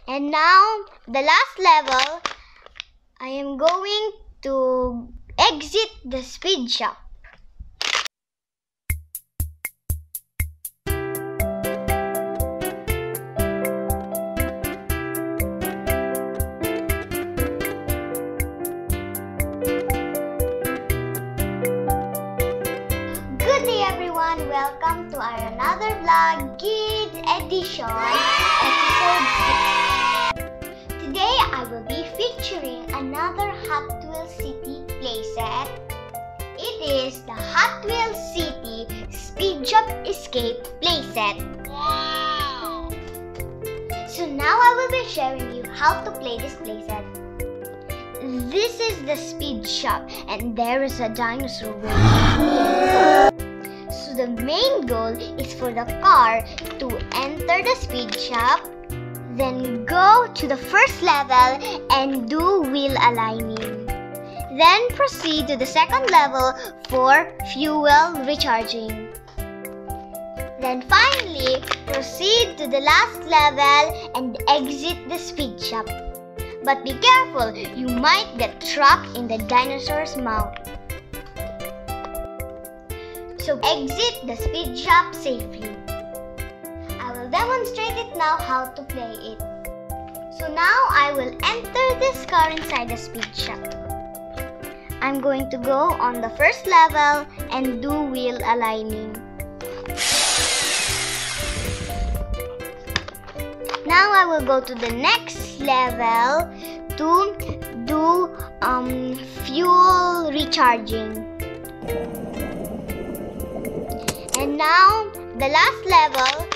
And now, the last level, I am going to exit the speed shop. Good day everyone! Welcome to our another vlog, Kids Edition, episode 6. Today I will be featuring another Hot Wheels City playset. It is the Hot Wheels City Speed Shop Escape playset. Wow! So now I will be sharing you how to play this playset. This is the speed shop and there is a dinosaur waiting. So the main goal is for the car to enter the speed shop, then go to the first level and do wheel aligning. Then proceed to the second level for fuel recharging. Then finally proceed to the last level and exit the speed shop. But be careful, you might get trapped in the dinosaur's mouth. So exit the speed shop safely. I will demonstrate it now how to play it. So now I will enter this car inside the speed shop. I'm going to go on the first level and do wheel aligning. Now I will go to the next level to do fuel recharging. And now the last level,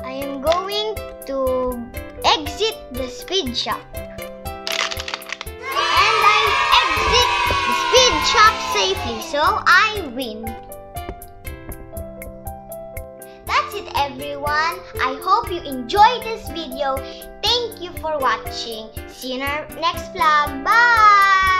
I am going to exit the speed shop. And I exit the speed shop safely, so I win. That's it everyone. I hope you enjoyed this video. Thank you for watching. See you in our next vlog. Bye!